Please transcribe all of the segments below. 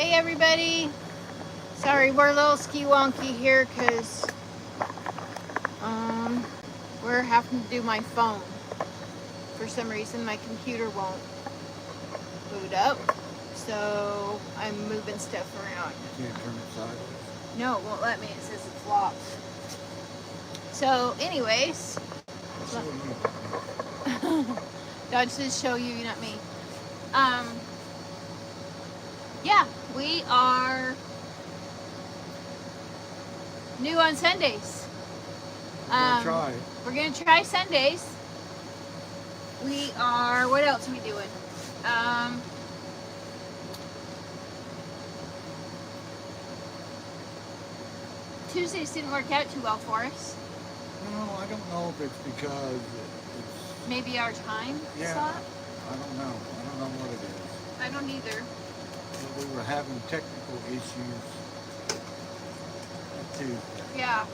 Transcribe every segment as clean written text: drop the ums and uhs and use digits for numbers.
Hey everybody, sorry we're a little ski-wonky here because we're having to do my phone. For some reason my computer won't boot up, so I'm moving stuff around. You can't turn it sideways? No, it won't let me, it says it's locked. So anyways, Dodge says show you, not me. Yeah, we are new on Sundays. We're gonna try Sundays. We are, what else are we doing? Tuesdays didn't work out too well for us. No, I don't know if it's because it's... Maybe our time slot? I don't know. I don't know what it is. I don't either. But we were having technical issues too. Yeah.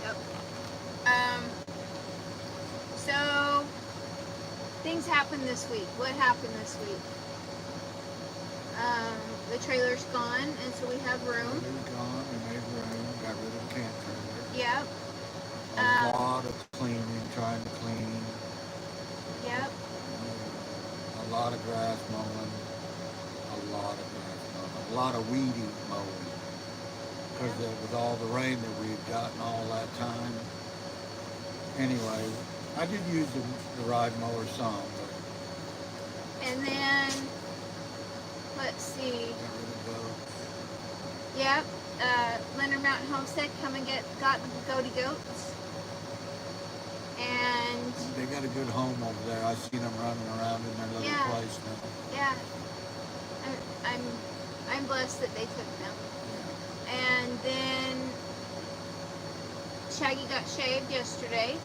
Yep. So things happened this week. What happened this week? The trailer's gone, and so we have room. Trailer's gone, we made room, got rid of the camp trailer. Yep. A lot of cleaning, trying to clean. Yep. A lot of grass mowing. A lot of weedy mowing. Because with all the rain that we had gotten all that time. Anyway, I did use the ride mower some, but... And then, let's see. Got rid of goats. Yep. Leonard Mountain Homestead come and got the goaty goats. And... They got a good home over there. I've seen them running around in their little place now. Yeah. I'm blessed that they took them. Yeah. And then Shaggy got shaved yesterday.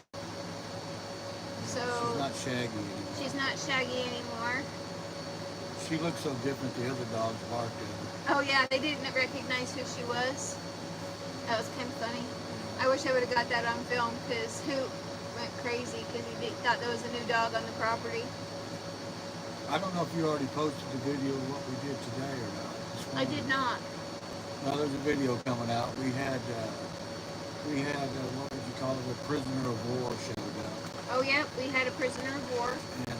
So she's not Shaggy anymore. She's not Shaggy anymore. She looks so different. The other dogs barked at her. Oh yeah, they didn't recognize who she was. That was kind of funny. I wish I would have got that on film because Hoot went crazy because he thought there was a new dog on the property. I don't know if you already posted the video of what we did today or not. I did not. Well, there's a video coming out. We had what would you call it, a prisoner of war showed up. Oh yeah, we had a prisoner of war. And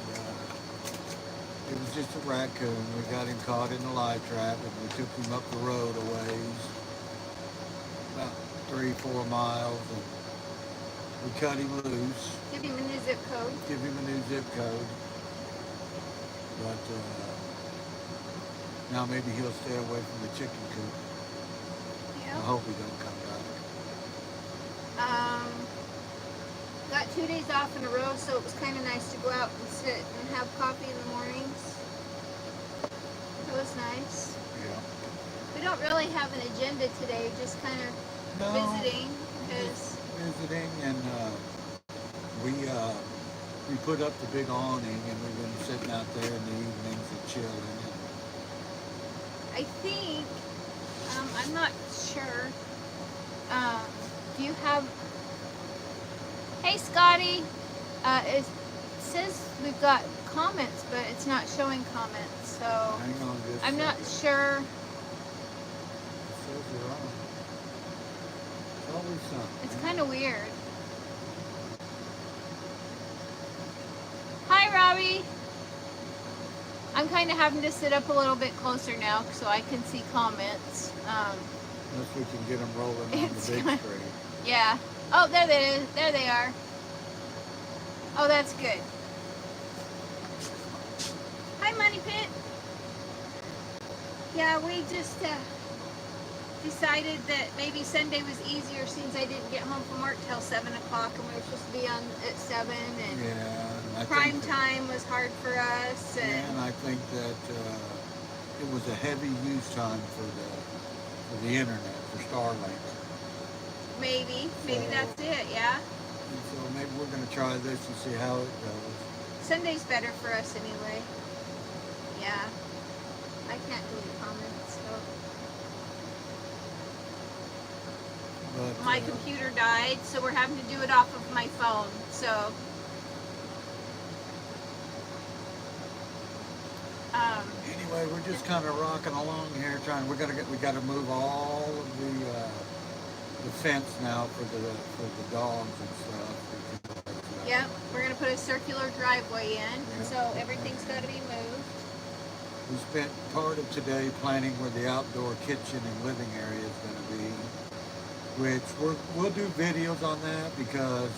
it was just a raccoon. We got him caught in a live trap and we took him up the road a ways, about 3-4 miles, and we cut him loose. Give him a new zip code. Give him a new zip code. But now maybe he'll stay away from the chicken coop. Yeah. I hope he don't come back. Got 2 days off in a row, so it was kind of nice to go out and sit and have coffee in the mornings. It was nice. Yeah. We don't really have an agenda today, just kind of visiting. Visiting, and we put up the big awning, and we've been sitting out there in the evenings and chilling. I think, I'm not sure, do you have, hey Scotty, it says we've got comments, but it's not showing comments, so Hang on just I'm not sure. It says they're on. It's always something. It's kind of weird. Hi Robbie! I'm kind of having to sit up a little bit closer now so I can see comments. Unless we can get them rolling on the big screen. Yeah. Oh, there they are. Oh, that's good. Hi, Money Pit. Yeah, we just decided that maybe Sunday was easier since I didn't get home from work till 7 o'clock and we were supposed to be on at 7. And yeah, prime time was hard for us. And I think that it was a heavy use time for the internet, for Starlink. Maybe that's it, yeah. And so maybe we're going to try this and see how it goes. Sunday's better for us anyway. Yeah. I can't delete comments, so. But, my computer died, so we're having to do it off of my phone, so. Anyway, we're just kind of rocking along here, we got to move all of the fence now for the dogs and stuff. Yep, we're gonna put a circular driveway in, and so everything's got to be moved. We spent part of today planning where the outdoor kitchen and living area is going to be, which we'll do videos on that because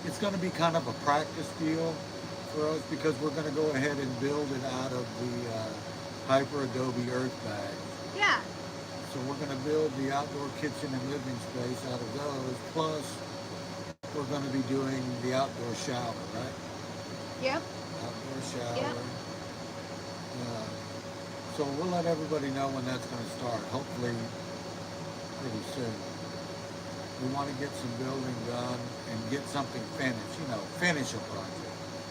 it's going to be kind of a practice deal for us, because we're going to go ahead and build it out of the hyperadobe earthbag. Yeah. So we're going to build the outdoor kitchen and living space out of those, plus we're going to be doing the outdoor shower, right? Yep. Outdoor shower. Yep. So we'll let everybody know when that's going to start, hopefully pretty soon. We want to get some building done and get something finished, finish a project.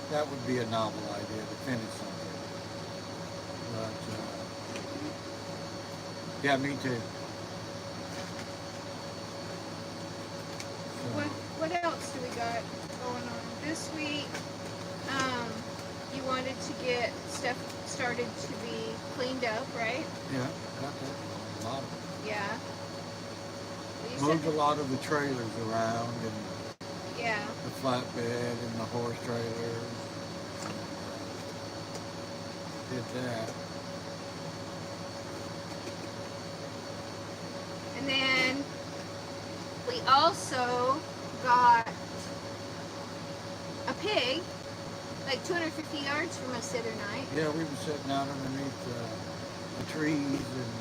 That would be a novel idea, to finish something. But, yeah, me too. So, What else do we got going on this week? You wanted to get stuff started to be cleaned up, right? yeah, got that. A lot of it. Yeah. Well, you Moved said a lot of the trailers around, and yeah. the flatbed and the horse trailers. Did that. And then we also got a pig, like 250 yards from us the other night. Yeah, we were sitting out underneath the trees, and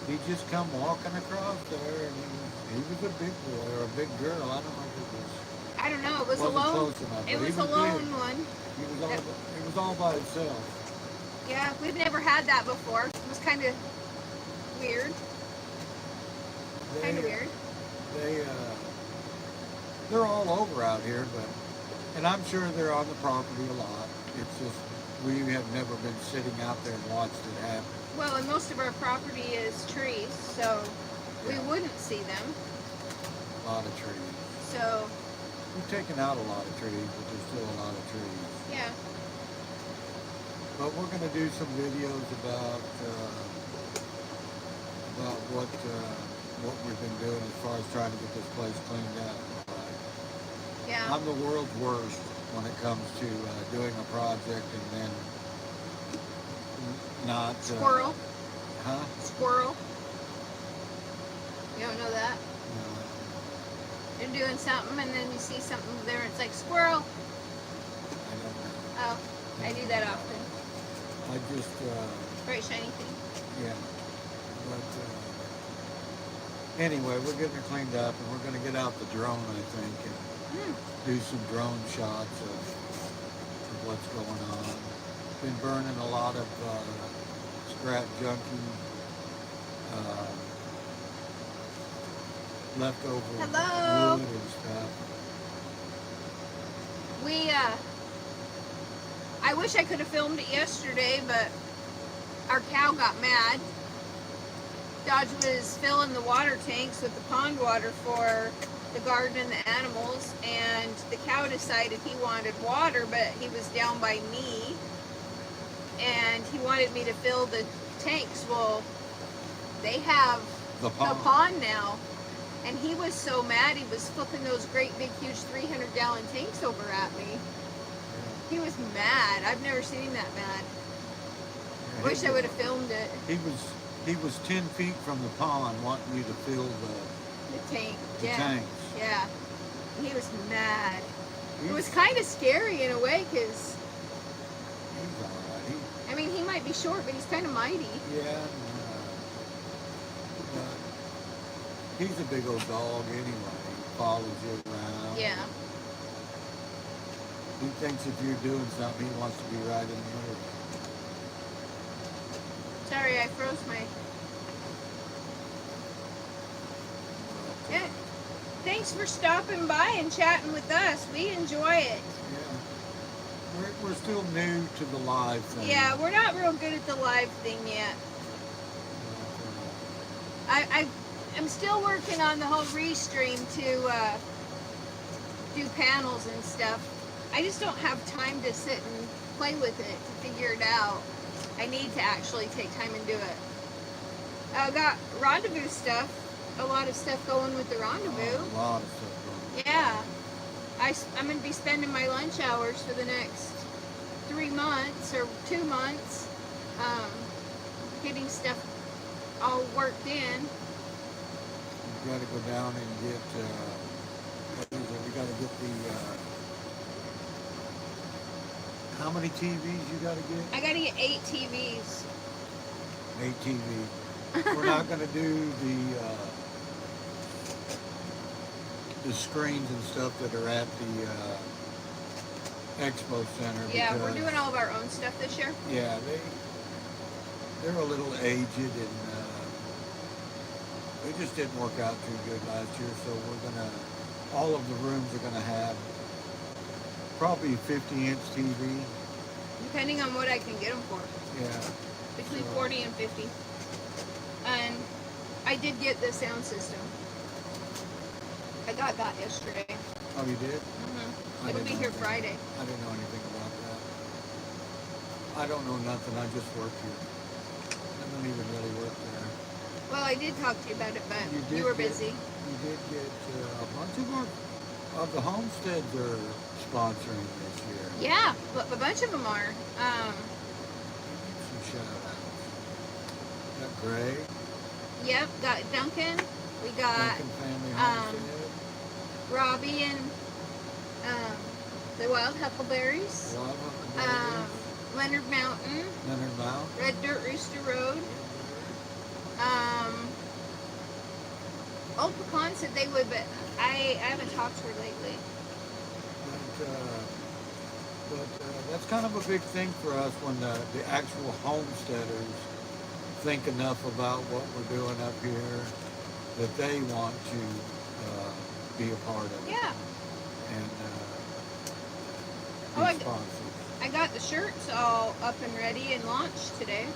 he just come walking across there, and he was a big boy or a big girl. I don't know if it was. I don't know. It was a Wasn't lone. close enough, It but was he a was lone big. one. He was all by himself. Yeah, we've never had that before. It was kind of weird. Kind of weird. They're all over out here, and I'm sure they're on the property a lot. It's just we have never been sitting out there and watched it happen. Well, and most of our property is trees, so we wouldn't see them. A lot of trees. So We've taken out a lot of trees, but there's still a lot of trees. yeah. But we're going to do some videos about what we've been doing as far as trying to get this place cleaned up. Yeah. I'm the world's worst when it comes to doing a project and then not... Squirrel. Huh? Squirrel. You don't know that? No. You're doing something and then you see something there and it's like squirrel. I don't know. Oh, I do that often. I just... Bright shiny thing. yeah. But anyway, we're getting it cleaned up, and we're going to get out the drone, I think, and do some drone shots of what's going on. Been burning a lot of scrap junky, leftover Hello. wood and stuff. I wish I could have filmed it yesterday, but our cow got mad. Dodge was filling the water tanks with the pond water for the garden and the animals, and the cow decided he wanted water, but he was down by me, and he wanted me to fill the tanks. Well, they have the pond now, and he was so mad he was flipping those great big huge 300-gallon tanks over at me. He was mad. I've never seen him that mad. Yeah, Wish I would have filmed it. He was 10 feet from the pond wanting you to fill the tank. the Yeah. tanks. Yeah. He was mad. It He's- was kind of scary in a way, because, He's all right. I mean, he might be short, but he's kind of mighty. Yeah, but he's a big old dog anyway. He follows you around. Yeah. He thinks if you're doing something, he wants to be right in the middle. Sorry, I froze my... Yeah. Thanks for stopping by and chatting with us. We enjoy it. Yeah. We're still new to the live thing. Yeah, we're not real good at the live thing yet. I'm still working on the whole restream to do panels and stuff. I just don't have time to sit and play with it to figure it out. I need to actually take time and do it. I got rendezvous stuff, a lot of stuff going with the rendezvous. A lot of stuff going. Yeah. I'm going to be spending my lunch hours for the next 3 months or 2 months getting stuff all worked in. You got to go down and get, what is it? We got to get the, how many TVs you got to get? I got to get 8 TVs. 8 TVs. We're not going to do the screens and stuff that are at the expo center. Yeah, we're doing all of our own stuff this year. Yeah, they're a little aged and they just didn't work out too good last year. So we're gonna, all of the rooms are gonna have probably 50-inch TV. Depending on what I can get them for. Yeah. Between 40 and 50. And I did get the sound system. I got that yesterday. Oh, you did? Mm-hmm. It'll be here Friday. I didn't know anything about that. I don't know nothing. I just work here. I don't even really work there. Well, I did talk to you about it, but you were busy. You did get a bunch of the homesteads are sponsoring this year. Yeah, but a bunch of them are. Some shout-outs. Got Gray. Yep, got Duncan. We got Duncan Family Homestead. Robbie and the Wild Huckleberries. Wild Huckleberries. Leonard Mountain. Leonard Mountain. Red Dirt Rooster Road. Old Pecan said they would, but I haven't talked to her lately. But that's kind of a big thing for us when the actual homesteaders think enough about what we're doing up here that they want to be a part of it. Yeah. And Oh, be sponsors. I got the shirts all up and ready and launched today.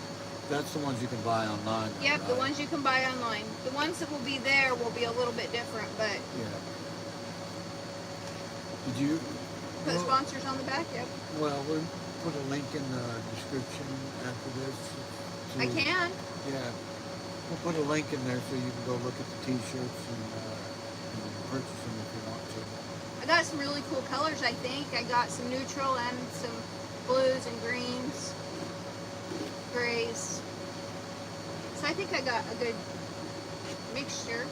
That's the ones you can buy online. Yep, right? the ones you can buy online. The ones that will be there will be a little bit different, but Yeah. Did you put sponsors on the back, yep. Well, we'll put a link in the description after this. I can. Yeah. We'll put a link in there so you can go look at the t-shirts and purchase them if you want to. I got some really cool colors, I think. I got some neutral and some blues and greens, grays. So I think I got a good mixture.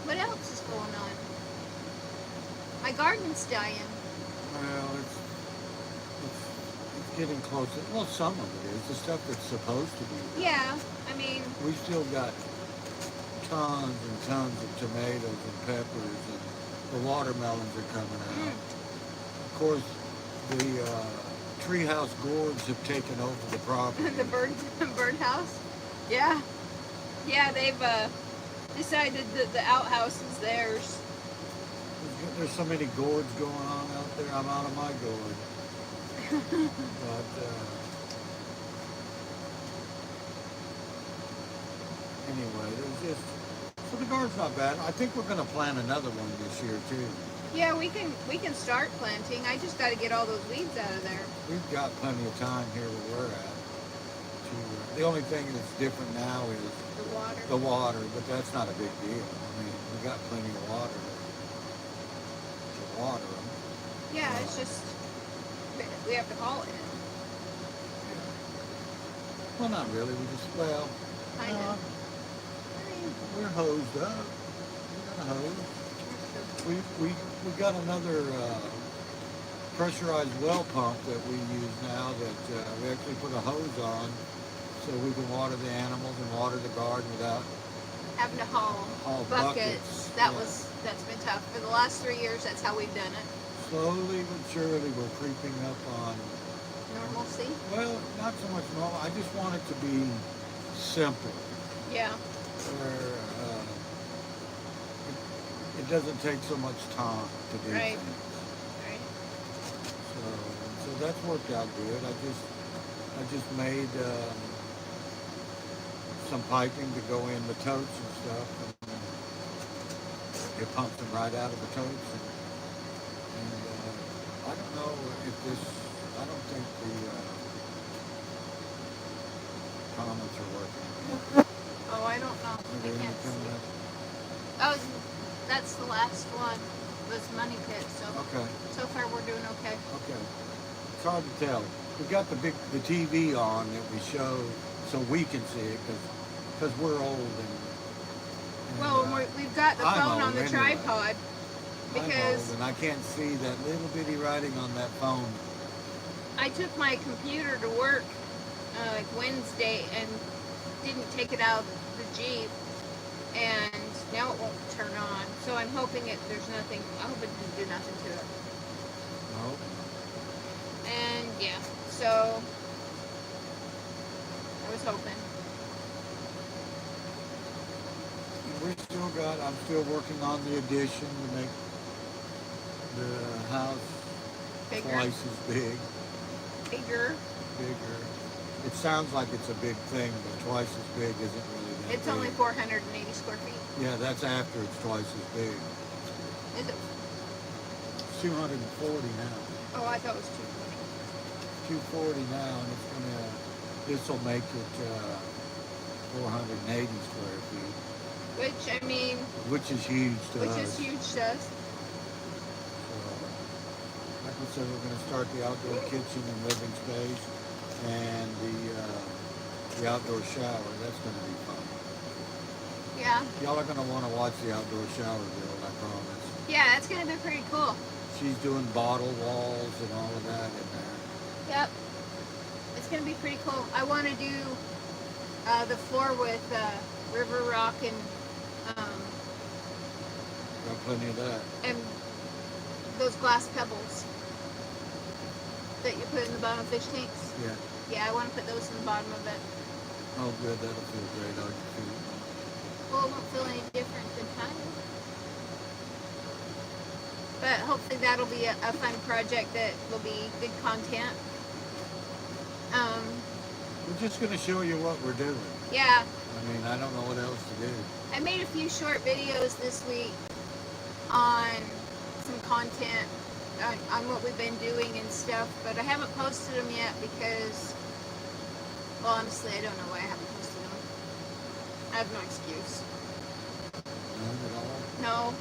What else is going on? My garden's dying. Well, it's getting closer. Well, some of it is. The stuff that's supposed to be there. Yeah, I mean, We still got tons and tons of tomatoes and peppers, and the watermelons are coming out. Of course, the treehouse gourds have taken over the property. the birdhouse. Yeah, yeah, they've decided that the outhouse is theirs. There's so many gourds going on out there. I'm out of my gourd. But anyway, there's just, so the garden's not bad. I think we're going to plant another one this year too. Yeah, we can start planting. I just got to get all those weeds out of there. We've got plenty of time here where we're at. The only thing that's different now is The water. the water, but that's not a big deal. I mean, we got plenty of water to water them. Yeah, it's just we have to haul it in. Well, not really. We just, well, Kind of. we're hosed up. We got a hose. We got another pressurized well pump that we use now that we actually put a hose on so we can water the animals and water the garden without Having to haul buckets. Yeah. That's been tough. For the last 3 years, that's how we've done it. Slowly but surely we're creeping up on, Normalcy. well, not so much normal. I just want it to be simple. Yeah. Where it doesn't take so much time to do Right. things. Right. So that's worked out good. I just made some piping to go in the totes and stuff. And It pumps them right out of the totes. And I don't know if this, I don't think the comments are working. Oh, I don't know. Are I there any can't coming see. up? Oh, that's the last one. Was Money Pit. So Okay, so far we're doing okay. okay. It's hard to tell. We've got the TV on that we show so we can see it because we're old and Well, we've got the I'm phone on old the anyway. tripod I'm because old and I can't see that little bitty writing on that phone. I took my computer to work like Wednesday and didn't take it out of the Jeep, and now it won't turn on. So I'm hoping there's nothing. I hope it didn't do nothing to it. No. And yeah, so I was hoping. I'm still working on the addition to make the house Bigger. twice as Bigger. bigger. It sounds like it's a big thing, but twice as big isn't really that It's big. only 480 square feet. Yeah, that's after it's twice as big. Is it? It's 240 now. Oh, I thought it was 220. 240 now, and this will make it 480 square feet. Which, I mean, Which is huge to us. which is huge to us. So, like I said, we're going to start the outdoor kitchen and living space and the outdoor shower. That's going to be fun. Yeah. Y'all are going to want to watch the outdoor shower build, I promise. Yeah, it's going to be pretty cool. She's doing bottle walls and all of that in there. Yep. It's going to be pretty cool. I want to do the floor with river rock and Got plenty of that. those glass pebbles that you put in the bottom of fish tanks. Yeah. Yeah, I want to put those in the bottom of it. Oh, good. That'll feel great on your feet. Well, it won't feel any different than tile. But hopefully that'll be a fun project that will be good content. We're just going to show you what we're doing. Yeah, I mean, I don't know what else to do. I made a few short videos this week on some content on what we've been doing and stuff, but I haven't posted them yet because, well, honestly, I don't know why I haven't posted them. I have no excuse. None at all. No,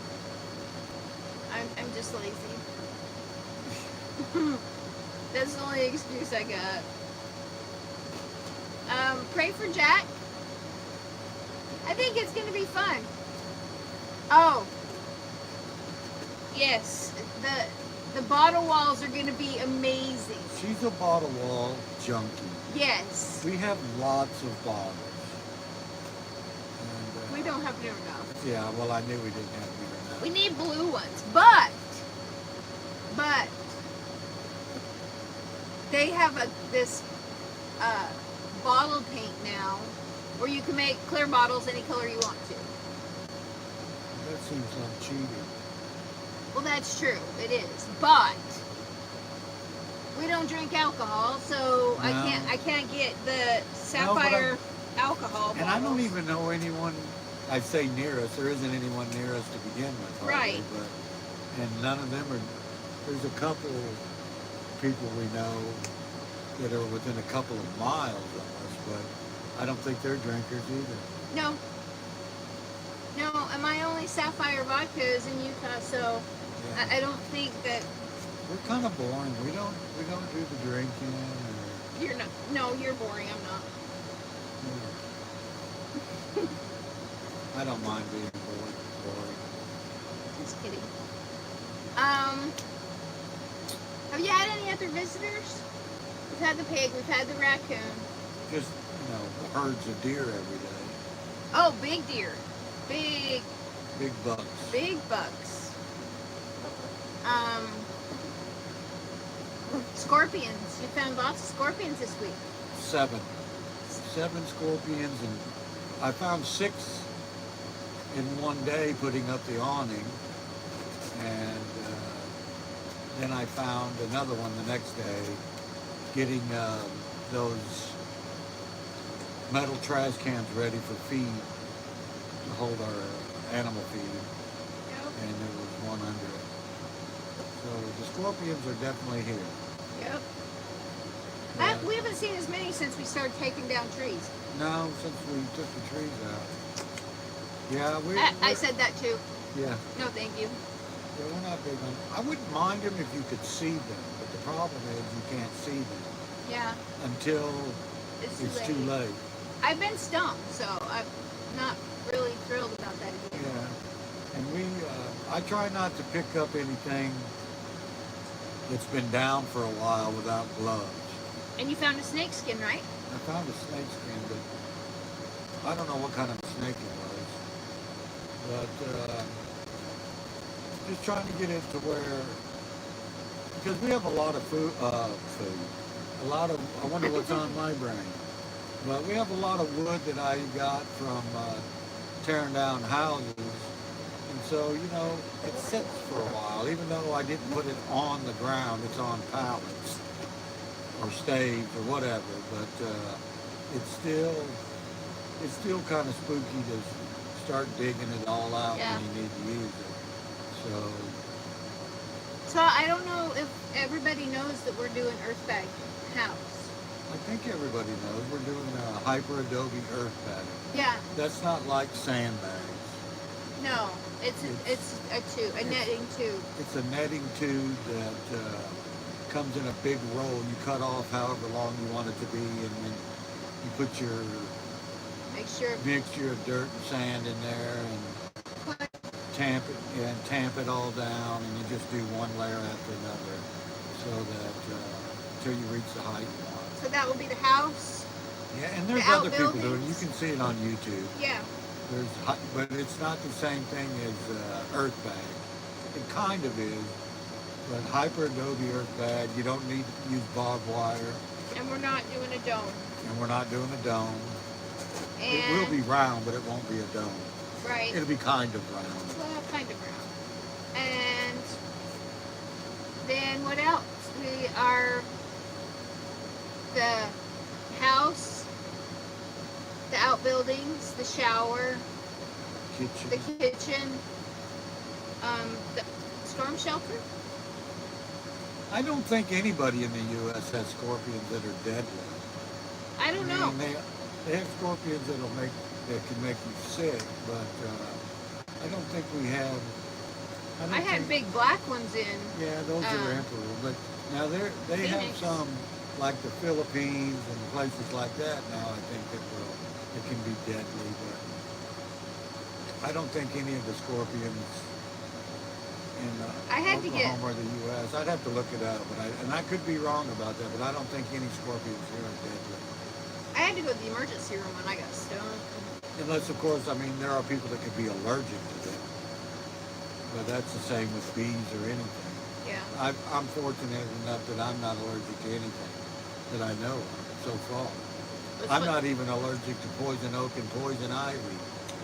I'm just lazy. That's the only excuse I got. Pray for Jack. I think it's going to be fun. Oh, yes, the bottle walls are going to be amazing. She's a bottle wall junkie. Yes. We have lots of bottles. And, We don't have near enough. Yeah, well, I knew we didn't have near enough. We need blue ones, but they have this bottle paint now where you can make clear bottles any color you want to. That seems like cheating. Well, that's true. It is, but we don't drink alcohol, so No. I can't get the sapphire alcohol bottles. And I don't even know anyone, I'd say near us, there isn't anyone near us to begin with. Hardly, Right. And none of them are, there's a couple people we know that are within a couple of miles of us, but I don't think they're drinkers either. No, and my only sapphire vodka is in Utah, so Yeah. I don't think that We're kind of boring. We don't do the drinking. Or, you're not. No, you're boring. I'm not. I don't mind being boring. Just kidding. Have you had any other visitors? We've had the pig. We've had the raccoon. Just, herds of deer every day. Oh, big deer. Big Bucks. bucks. Scorpions. You found lots of scorpions this week. 7 scorpions, and I found 6 in one day putting up the awning, and then I found another one the next day getting those metal trash cans ready for feed to hold our animal feed. Yep. and there was one under it. So the scorpions are definitely here. Yep. But We haven't seen as many since we started taking down trees. no, since we took the trees out. Yeah, I said that too. Yeah. No, thank you. Yeah, we're not big on. I wouldn't mind them if you could see them, but the problem is you can't see them Yeah. until It's it's too late. I've been stumped, so I'm not really thrilled about that again. Yeah, and I try not to pick up anything that's been down for a while without gloves. And you found a snake skin, right? I found a snake skin, but I don't know what kind of snake it was. But just trying to get it to where, because we have a lot of food, a lot of, I wonder what's on my brain. But we have a lot of wood that I got from tearing down houses. And so, you know, it sits for a while. Even though I didn't put it on the ground, it's on pallets or staves or whatever. But it's still kind of spooky to start digging it all out when you need to use it. So I don't know if everybody knows that we're doing earthbag house. I think everybody knows we're doing a hyperadobe earthbag. Yeah. That's not like sandbags. No, it's a netting tube. It's a netting tube that comes in a big roll. You cut off however long you want it to be, and then you put your mixture of dirt and sand in there, and tamp it all down, and you just do one layer after another, so that until you reach the height you want. So that will be the house. Yeah, and there's other people doing it. You can see it on YouTube. Yeah. But it's not the same thing as earthbag. It kind of is, but hyperadobe earthbag, you don't need to use barbed wire. And we're not doing a dome. And we're not doing a dome. And it will be round, but it won't be a dome. Right. It'll be kind of round. Well, kind of round. And then what else? We are the house, the outbuildings, the shower, Kitchen. the kitchen, the storm shelter. I don't think anybody in the U.S. has scorpions that are deadly. I don't know. They have scorpions that can make you sick, but I don't think we have. I had big black ones in. Yeah, those are emperor, but now they have some like the Philippines and places like that. Now I think it can be deadly, but I don't think any of the scorpions in Oklahoma or the U.S. I'd have to look it up, and I could be wrong about that, but I don't think any scorpions here are deadly. I had to go to the emergency room when I got stoned. Unless, of course, I mean, there are people that could be allergic to them. But that's the same with bees or anything. Yeah. I'm fortunate enough that I'm not allergic to anything that I know of so far. I'm not even allergic to poison oak and poison ivy.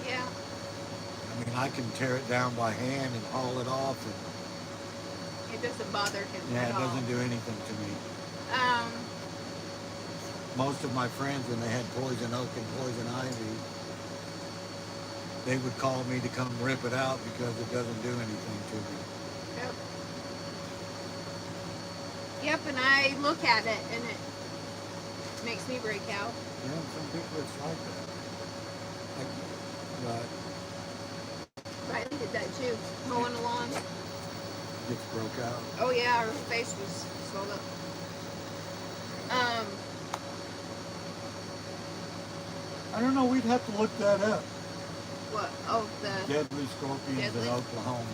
Yeah. I mean, I can tear it down by hand and haul it off. And it doesn't bother him yeah, at all. It doesn't do anything to me. Most of my friends, when they had poison oak and poison ivy, they would call me to come rip it out because it doesn't do anything to me. Yep. Yep, and I look at it and it makes me break out. Yeah, some people it's like that. But Riley did that too, mowing the lawn. Gets broke out. Oh yeah, her face was swelled up. I don't know, we'd have to look that up. What? Oh, the deadly scorpions in Oklahoma.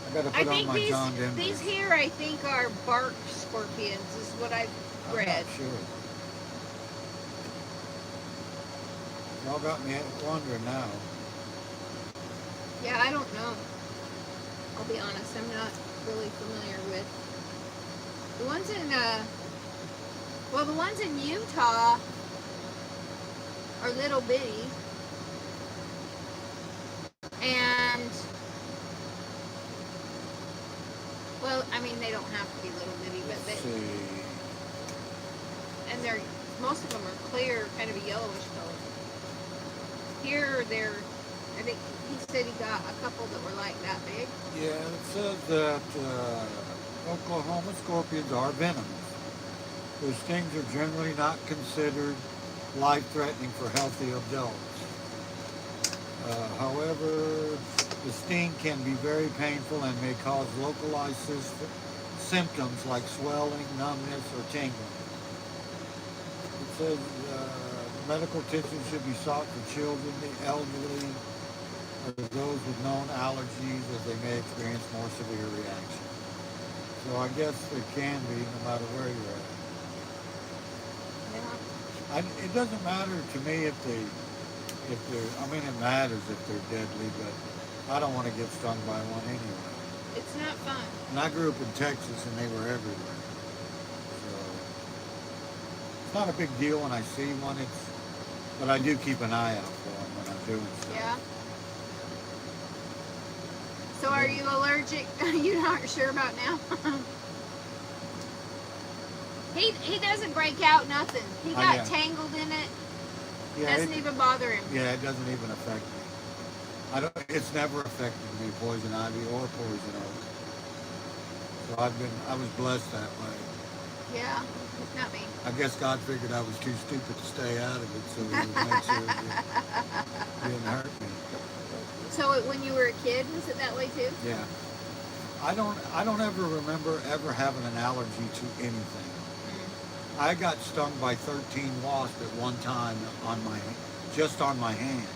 I gotta put on my John Denver. These here, I think, are bark scorpions, is what I've read. I'm not sure. Y'all got me wondering now. Yeah, I don't know. I'll be honest, I'm not really familiar with the ones in. Well, the ones in Utah are little bitty, and well, I mean, they don't have to be little bitty, but and most of them are clear, kind of a yellowish color. Here they're I think he said he got a couple that were like that big. Yeah, it says that Oklahoma scorpions are venomous. Their stings are generally not considered life-threatening for healthy adults. However, the sting can be very painful and may cause localized symptoms like swelling, numbness, or tingling. It says medical attention should be sought for children, the elderly, or those with known allergies, as they may experience more severe reactions. So I guess it can be no matter where you're at. Yeah. It doesn't matter to me if they're, I mean, it matters if they're deadly, but I don't want to get stung by one anyway. It's not fun. And I grew up in Texas and they were everywhere. So it's not a big deal when I see one, but I do keep an eye out for them when I'm doing stuff. Yeah. So are you allergic? You're not sure about now? He doesn't break out nothing. He got yeah. tangled in it. Yeah, doesn't even bother him. Yeah, it doesn't even affect me. It's never affected me, poison ivy or poison oak. So I was blessed that way. Yeah, not me. I guess God figured I was too stupid to stay out of it, so he would make sure it didn't hurt me. So when you were a kid, was it that way too? Yeah. I don't ever remember ever having an allergy to anything. I got stung by 13 wasps at one time just on my hand.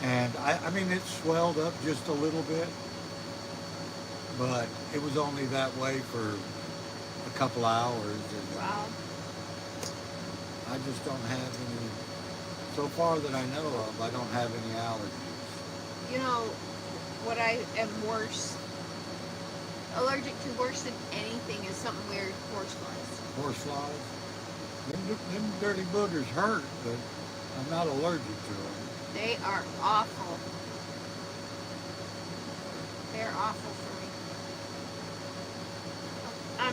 And I mean, it swelled up just a little bit, but it was only that way for a couple hours. And wow. I just don't have any, so far that I know of, I don't have any allergies. You know, what I am allergic to worse than anything is something weird, horseflies. Horseflies? Them dirty boogers hurt, but I'm not allergic to them. They are awful. They're awful for me.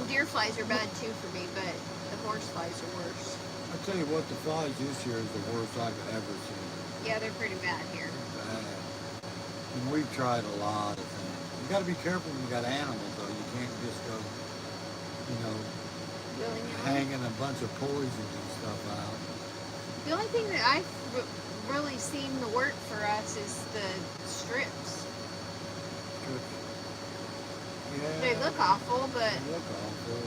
Deer flies are bad too for me, but the horseflies are worse. I tell you what, the flies this year is the worst I've ever seen. Yeah, they're pretty bad here. Bad. And we've tried a lot of things. You got to be careful when you got animals, though. You can't just go, hanging a bunch of poison and stuff out. The only thing that I've really seen to work for us is the strips. Yeah, they look awful, but they look awful,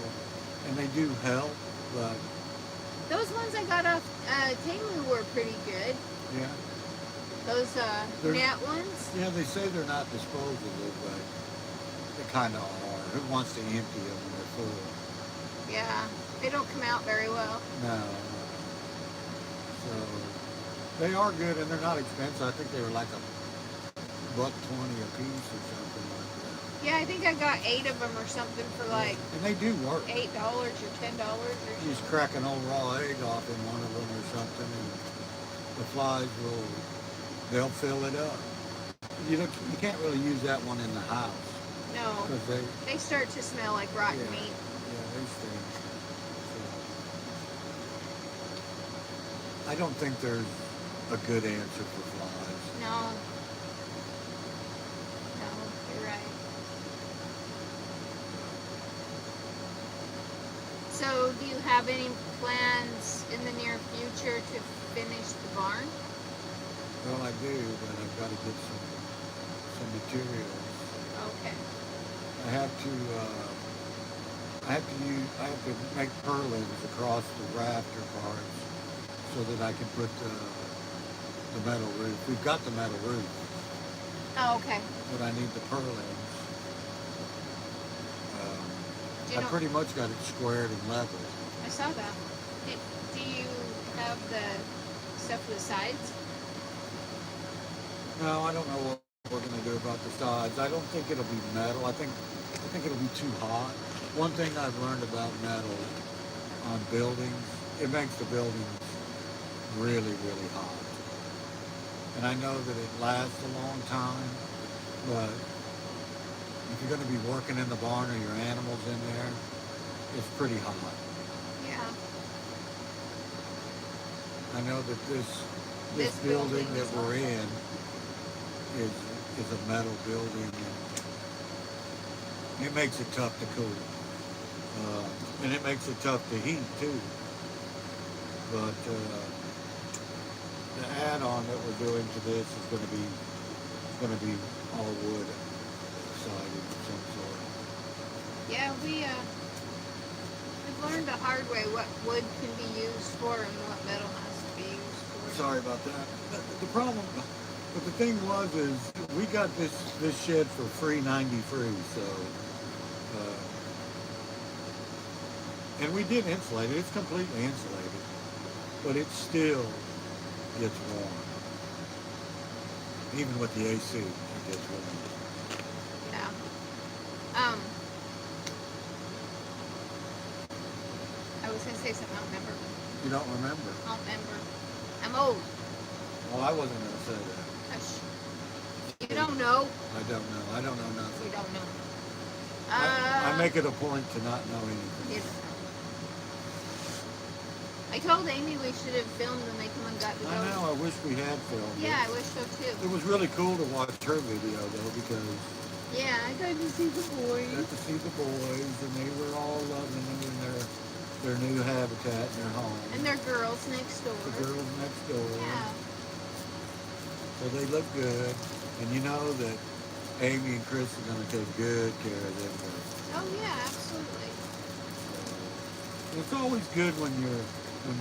and they do help. But those ones I got off Temu were pretty good. Yeah. Those net ones. Yeah, they say they're not disposable, but they kind of are. Who wants to empty them when they're full? Yeah, they don't come out very well. No. So they are good, and they're not expensive. I think they were like $1.20 a piece or something like that. Yeah, I think I got 8 of them or something for like. And they do work. $8 or $10 or something. You just crack an old raw egg off in one of them or something, and the flies they'll fill it up. You can't really use that one in the house. No. Because they start to smell like rotten meat. Yeah, they stink. So, I don't think there's a good answer for flies. No. No, you're right. So, do you have any plans in the near future to finish the barn? Well, I do, but I've got to get some materials. Okay. I have to make purlins across the rafter parts so that I can put the metal roof. We've got the metal roof. Oh, okay. But I need the purlins. I pretty much got it squared and level. I saw that. Do you have the stuff for the sides? No, I don't know what we're going to do about the sides. I don't think it'll be metal. I think it'll be too hot. One thing I've learned about metal on buildings, it makes the buildings really, really hot. And I know that it lasts a long time, but if you're going to be working in the barn or your animals in there, it's pretty hot. Yeah. I know that this building that we're in, is a metal building, and it makes it tough to cool. And it makes it tough to heat too. But the add-on that we're doing to this is going to be all wood siding of some sort. Yeah, we've learned the hard way what wood can be used for and what metal has to be used for. Sorry about that. The problem, but the thing is we got this shed for free, 90 free. So, and we did insulate it. It's completely insulated, but it still gets warm. Even with the AC, it gets warm. Yeah. I was gonna say something. I don't remember. You don't remember? I don't remember. I'm old. Well, I wasn't going to say that. Hush. You don't know. I don't know. I don't know nothing. You don't know. I make it a point to not know anything. You don't know. I told Amy we should have filmed when they come and got the I goat. know. I wish we had filmed it. Yeah, I wish so too. It was really cool to watch her video though, because Yeah, I got to see the boys. got to see the boys, and they were all loving them in their new habitat, in their home. And their girls next door. The girls next door. Yeah. So they look good, and you know that Amy and Chris are going to take good care of them. Oh yeah, absolutely. It's always good when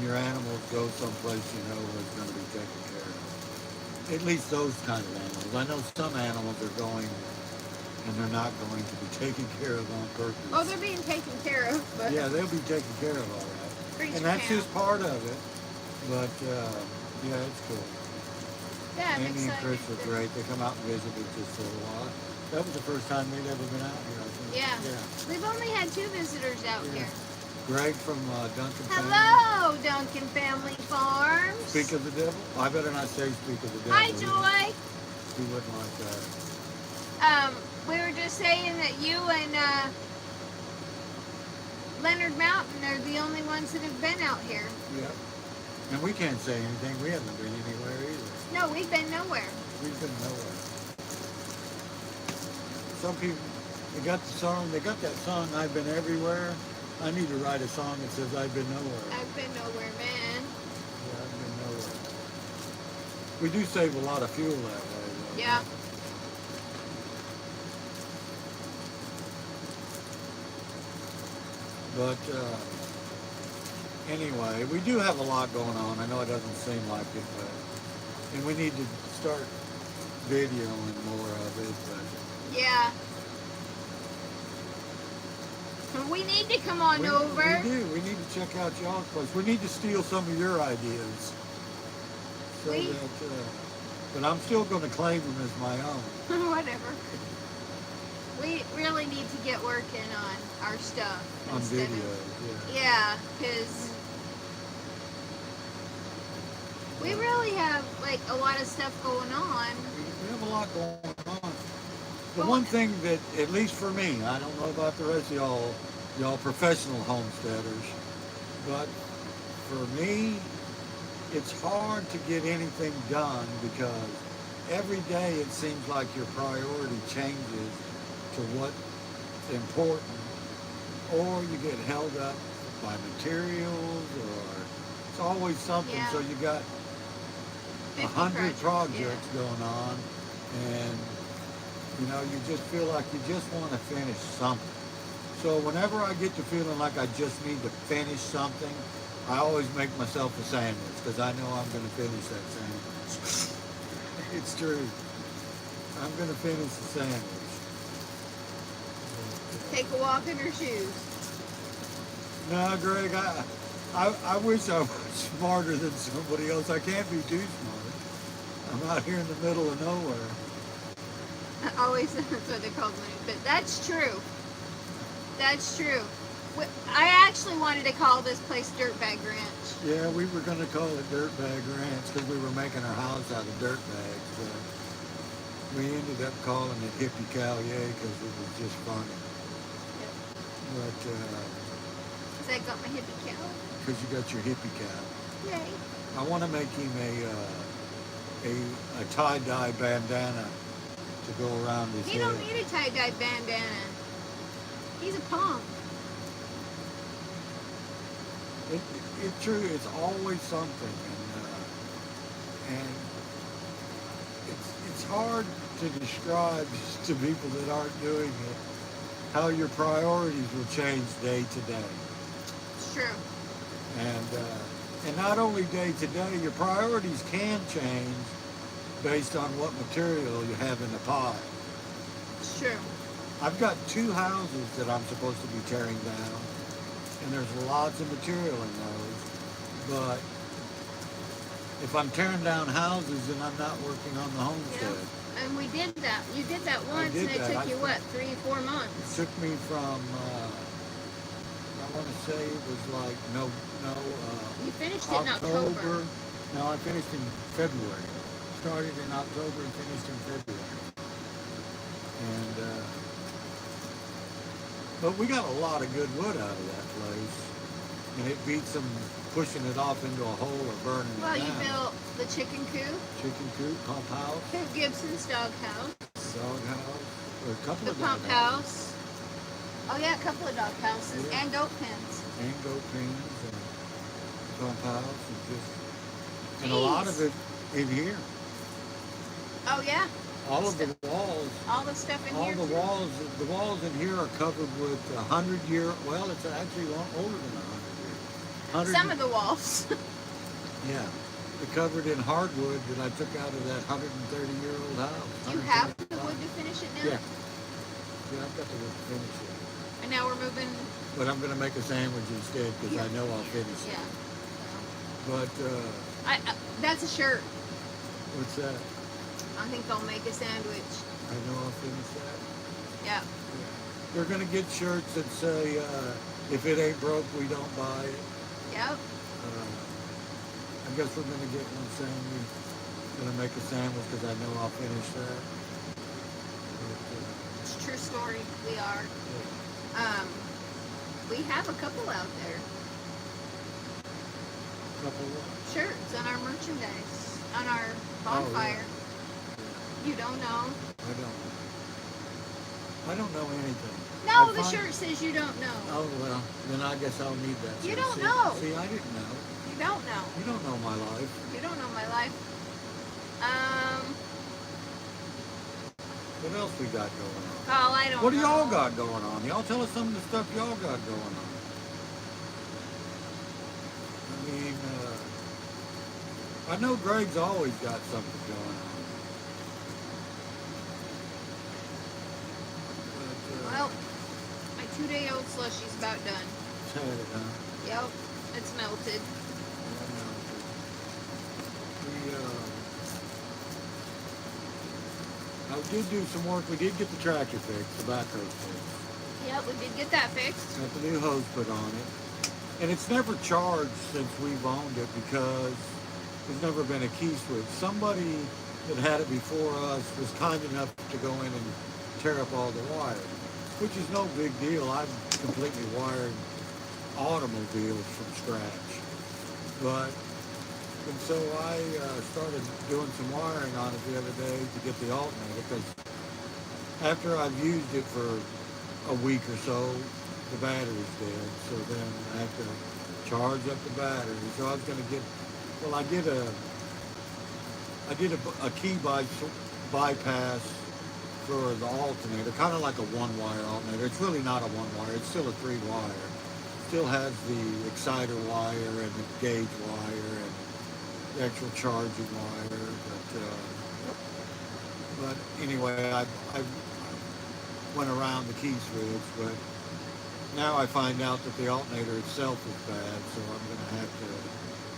your animals go someplace you know is going to be taken care of. At least those kind of animals. I know some animals are going and they're not going to be taken care of on purpose. Oh, they're being taken care of, but Yeah, they'll be taken care of all right. Preach And that's cow. just part of it. But yeah, it's cool. Yeah, I'm Amy and excited. Chris were great. They come out and visited just for a while. That was the first time they'd ever been out here, I think. Yeah. We've only had 2 visitors out Yeah. here. Greg from Duncan Family. Hello, Duncan Family Farms. Speak of the devil? I better not say speak of the devil. Hi, Joy. He wouldn't like that. We were just saying that you and Leonard Mountain are the only ones that have been out here. Yeah. And we can't say anything. We haven't been anywhere either. No, we've been nowhere. We've been nowhere. Some people, they got that song, I've Been Everywhere. I need to write a song that says I've been nowhere. I've been nowhere, man. Yeah, I've been nowhere. We do save a lot of fuel that way, though. Yeah. But anyway, we do have a lot going on. I know it doesn't seem like it, but and we need to start videoing more of it. But Yeah. We need to come on over. We do. We need to check out y'all's place. We need to steal some of your ideas. So but I'm still going to claim them as my own. Whatever. We really need to get working on our stuff. On instead videos, of- yeah. Yeah, because we really have like a lot of stuff going on. We have a lot going on. The Well, one thing that, at least for me, I don't know about the rest of y'all professional homesteaders, but for me, it's hard to get anything done because every day it seems like your priority changes to what's important, or you get held up by materials, or it's always something. Yeah. So you got 50 100 projects yeah. going on, and you know, you just feel like you just want to finish something. So whenever I get to feeling like I just need to finish something, I always make myself a sandwich because I know I'm going to finish that sandwich. It's true. I'm going to finish the sandwich. Take a walk in her shoes. No, Greg, I wish I was smarter than somebody else. I can't be too smart. I'm out here in the middle of nowhere. Always, that's what they called me. But that's true. That's true. I actually wanted to call this place Dirtbag Ranch. Yeah, we were going to call it Dirtbag Ranch because we were making our house out of dirt bags. But we ended up calling it Hippy-Cow-Yay because it was just funny. Yep. But, Because I got my hippie cow. because you got your hippie cow. Yay. I want to make him a tie-dye bandana to go around his He head. don't need a tie-dye bandana. He's a punk. It's true. It's always something, and it's hard to describe to people that aren't doing it how your priorities will change day to day. It's true. And not only day to day, your priorities can change based on what material you have in the pile. It's true. I've got 2 houses that I'm supposed to be tearing down, and there's lots of material in those. But if I'm tearing down houses, then I'm not working on the homestead. Yeah. And we did that. You did that once, did and it that. took you, what, 3 or 4 months? It took me from, I want to say it was like, You finished it in October. No, I finished in February. Started in October and finished in February. And, but we got a lot of good wood out of that place. And it beats them pushing it off into a hole or burning it down. Well, you built the chicken coop, Chicken coop, pump house, Coop Gibson's dog house, dog house, or a couple the of pump dog house. Oh yeah, a couple of dog houses Yeah. and goat pens. and goat pens and pump house and a lot of it in here. Oh yeah, All of the walls, all the stuff in all here the too. walls in here are covered with 100-year. Well, it's actually older than 100 years. Some of the walls. Yeah, they're covered in hardwood that I took out of that 130-year-old house. You have the wood to finish it now? Yeah. Yeah, I've got the wood to finish it. And now we're moving. But I'm going to make a sandwich instead because I know I'll finish it. Yeah. But, That's a shirt. what's that? I think they'll make a sandwich. I know I'll finish that. Yeah. They're going to get shirts that say, if it ain't broke, we don't buy it. Yep. I guess we're going to get one saying we're going to make a sandwich because I know I'll finish that. But, It's a true story. We are. yeah. We have a couple out there. Couple what? Shirts on our merchandise. On our bonfire. You don't know. I don't know anything. No, the shirt says you don't know. Oh, well, then I guess I'll need that. You shirt. don't know. See, I didn't know. You don't know. You don't know my life. You don't know my life. What else we got going on? Oh, I don't know. What do y'all got going on? Y'all tell us some of the stuff y'all got going on. I mean, I know Greg's always got something going on. But, Well, my 2-day-old slushy's about done. had it, huh? Yep, it's melted. I did do some work. We did get the tractor fixed, the backhoe fixed. Yep, we did get that fixed. Got the new hose put on it. And it's never charged since we've owned it because there's never been a key switch. Somebody that had it before us was kind enough to go in and tear up all the wire, which is no big deal. I've completely wired automobiles from scratch. And so I started doing some wiring on it the other day to get the alternator because after I've used it for a week or so, the battery's dead. So then I have to charge up the battery. So I was going to get, well, I did a key bypass for the alternator, kind of like a one-wire alternator. It's really not a one-wire. It's still a 3-wire. Still has the exciter wire and the gauge wire and the actual charging wire. But anyway, I went around the key switch, but now I find out that the alternator itself is bad, so I'm going to have to,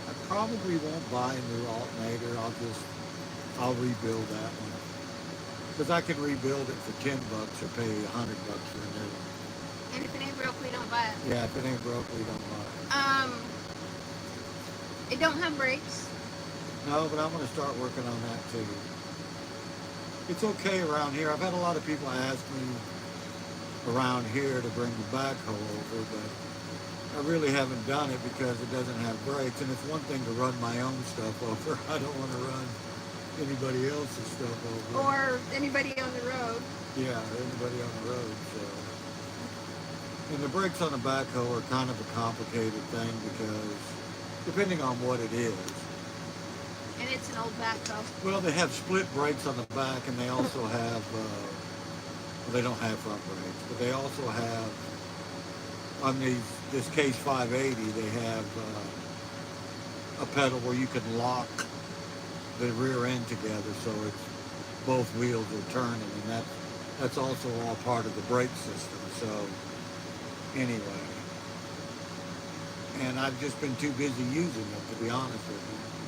I probably won't buy a new alternator. I'll rebuild that one. Because I can rebuild it for $10 or pay $100 for a new one. And if it ain't broke, we don't buy it. Yeah, if it ain't broke, we don't buy it. It don't have brakes. No, but I'm going to start working on that too. It's okay around here. I've had a lot of people ask me around here to bring the backhoe over, but I really haven't done it because it doesn't have brakes. And it's one thing to run my own stuff over. I don't want to run anybody else's stuff over. Or anybody on the road. Yeah, anybody on the road. So, and the brakes on the backhoe are kind of a complicated thing because depending on what it is. And it's an old backhoe. Well, they have split brakes on the back, and they also have. Well, they don't have front brakes, but they also have on this Case 580. They have a pedal where you can lock the rear end together, so it's both wheels are turning, and that's also all part of the brake system. So anyway, and I've just been too busy using it, to be honest with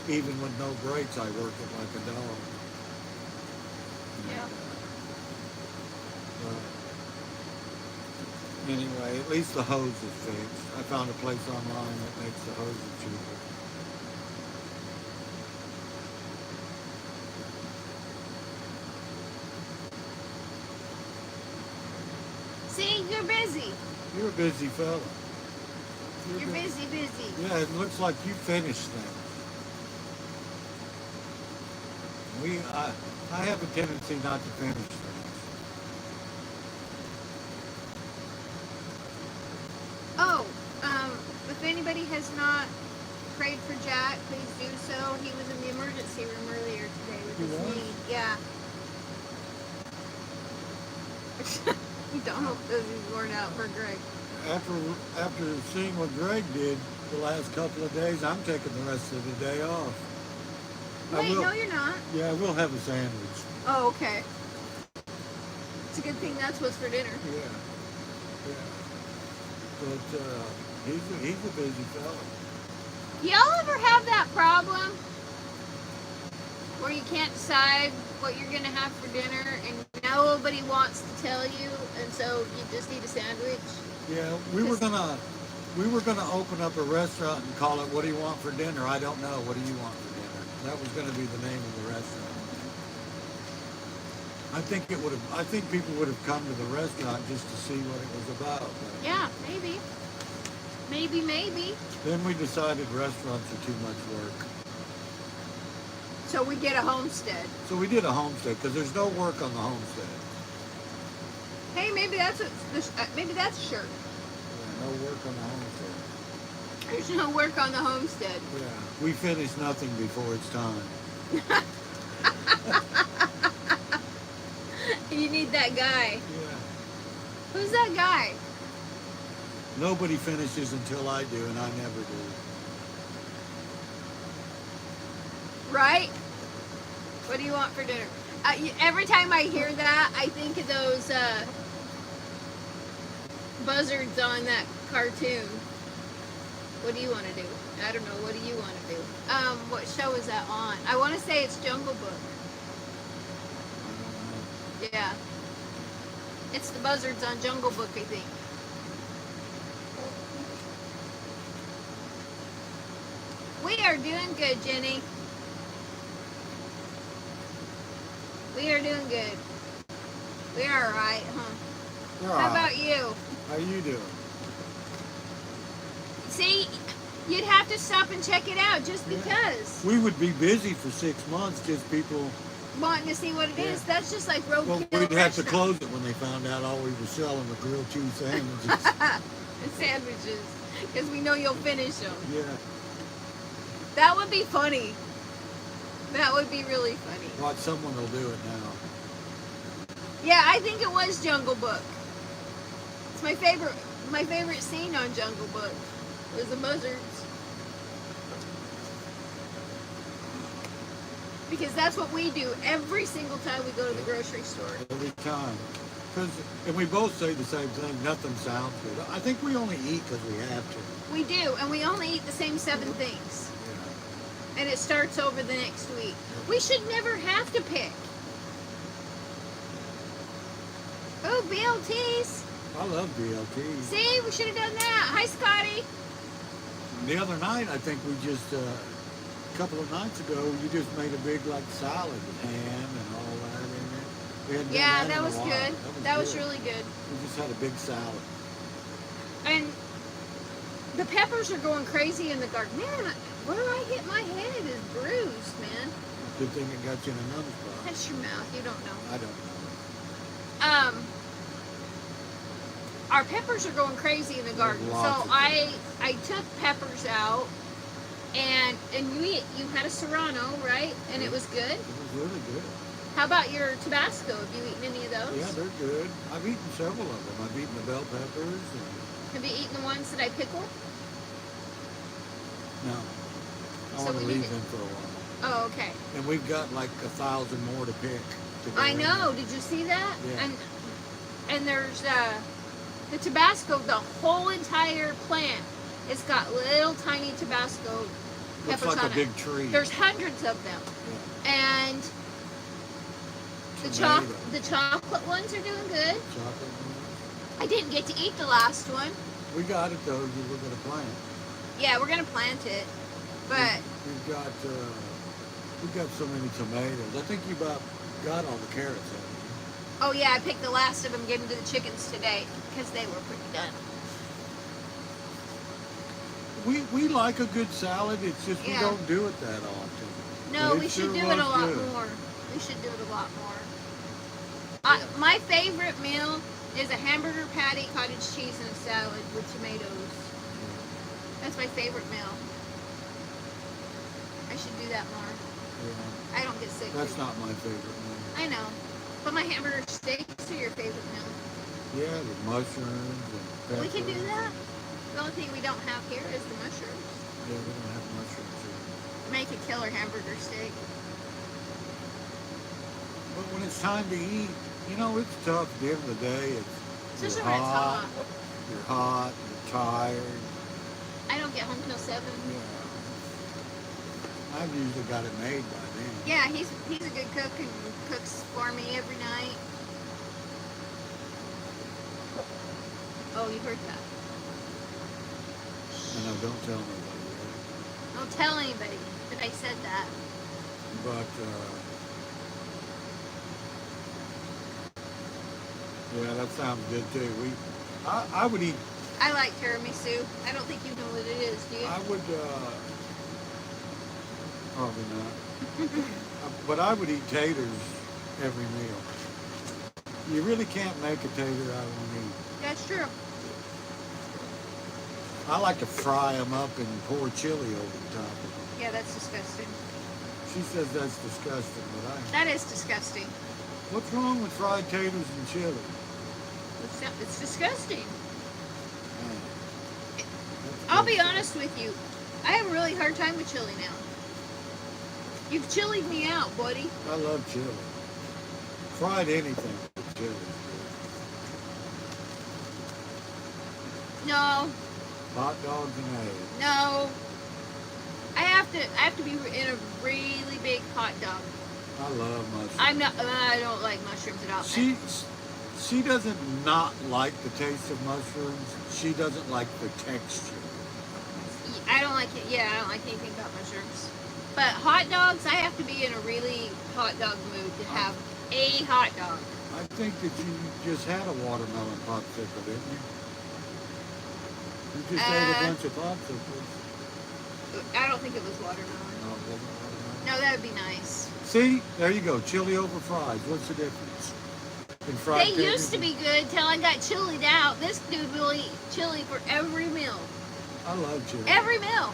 you. Even with no brakes, I work it like a dog. Yeah. Anyway, at least the hose is fixed. I found a place online that makes the hoses cheaper. See, you're busy. You're a busy fella. You're busy. Yeah, it looks like you finished things. I have a tendency not to finish things. Oh, if anybody has not prayed for Jack, please do so. He was in the emergency room earlier today with He his was? knee. Yeah. Donald says he's worn out for Greg. After seeing what Greg did the last couple of days, I'm taking the rest of the day off. Wait, no, you're not. Yeah, we'll have a sandwich. Oh, okay. It's a good thing that's what's for dinner. Yeah. But he's a busy fella. Y'all ever have that problem where you can't decide what you're gonna have for dinner and nobody wants to tell you, and so you just eat a sandwich? Yeah, we were gonna open up a restaurant and call it "What do you want for dinner?" I don't know. What do you want for dinner? That was gonna be the name of the restaurant. I think people would have come to the restaurant just to see what it was about. Yeah, maybe. Then we decided restaurants are too much work. So we get a homestead. So we did a homestead because there's no work on the homestead. Hey, maybe that's a shirt. Yeah, no work on the homestead. There's no work on the homestead. Yeah, we finish nothing before it's time. You need that guy. Yeah. Who's that guy? Nobody finishes until I do, and I never do. Right? What do you want for dinner? Every time I hear that, I think of those buzzards on that cartoon. What do you want to do? I don't know. What do you want to do? What show is that on? I want to say it's Jungle Book. Yeah. It's the buzzards on Jungle Book, I think. We are doing good, Jenny. We are doing good. We are alright, huh? How about you? How you doing? See, you'd have to stop and check it out just because. We would be busy for 6 months, just people Wanting to see what it is. That's just like roadkill. Well, we'd have to close it when they found out all we were selling were grilled cheese sandwiches. And sandwiches. Because we know you'll finish them. Yeah. That would be funny. That would be really funny. Watch, someone will do it now. Yeah, I think it was Jungle Book. It's my favorite scene on Jungle Book was the buzzards. Because that's what we do every single time we go to the grocery store. Every time. And we both say the same thing, nothing sounds good. I think we only eat because we have to. We do, and we only eat the same 7 things. Yeah. And it starts over the next week. We should never have to pick. Oh, BLTs. I love BLTs. See, we should have done that. Hi, Scotty. The other night, I think we just, a couple of nights ago, you just made a big, like, salad with ham and all that in it. We hadn't done Yeah, in that a was while. good. That was good. really good. We just had a big salad. And the peppers are going crazy in the garden. Man, where I hit my head is bruised, man. Good thing it got you in another spot. That's your mouth. You don't know. I don't know. Our peppers are going crazy in the garden. So I took peppers out, and you had a serrano, right? And it was good. It was really good. How about your Tabasco? Have you eaten any of those? Yeah, they're good. I've eaten several of them. I've eaten the bell peppers. And... Have you eaten the ones that I pickle? No. I want to leave them for a while. Oh, okay. And we've got like 1,000 more to pick. I know. Did you see that? Yeah. And there's the Tabasco. The whole entire plant, it's got little tiny Tabasco peppers Looks like on a big tree. There's hundreds of them. Yeah. And the chocolate ones are doing good. Chocolate ones. I didn't get to eat the last one. We got it though. You were gonna plant. Yeah, we're gonna plant it, but we've got so many tomatoes. I think you about got all the carrots. Haven't you? Oh yeah, I picked the last of them, gave them to the chickens today because they were pretty done. We like a good salad. It's just we Yeah. don't do it that often. No, But we should sure do it a was lot good. more. We should do it a lot more. My favorite meal is a hamburger patty, cottage cheese, and a salad with tomatoes. That's my favorite meal. I should do that more. Yeah. I don't get sick. That's not my favorite meal. I know. But my hamburger steaks are your favorite meal. Yeah, with mushrooms and peppers. We can do that. The only thing we don't have here is the mushrooms. Yeah, we don't have mushrooms here. Make a killer hamburger steak. But when it's time to eat, you know, it's tough. At the end of the day, Especially when it's hot. You're hot, you're tired. I don't get home till 7. Yeah. I've usually got it made by then. Yeah, he's a good cook and cooks for me every night. Oh, you heard that? No, don't tell nobody that. Don't tell anybody that I said that. But, yeah, that sounds good too. I would eat. I like tiramisu. I don't think you know what it is, do you? I would, probably not. But I would eat taters every meal. You really can't make a tater I won't eat. That's true. I like to fry them up and pour chili over the top of them. Yeah, that's disgusting. She says that's disgusting, but That is disgusting. what's wrong with fried taters and chili? It's disgusting. Man, I'll be honest with you. I have a really hard time with chili now. You've chilied me out, buddy. I love chili. Fried anything with chili is No, good. Hot dogs and eggs. no. I have to be in a really big hot dog. I love mushrooms. I don't like mushrooms at all. She doesn't not like the taste of mushrooms. She doesn't like the texture. I don't like it. Yeah, I don't like anything about mushrooms. But hot dogs, I have to be in a really hot dog mood to have a hot dog. I think that you just had a watermelon popsicle, didn't you? You just ate a bunch of popsicles. I don't think it was watermelon. No, it wasn't watermelon. No, that would be nice. See, there you go. Chili over fries. What's the difference? In fried They used to be good till I got chilied out. This dude will eat chili for every meal. I love chili. Every meal.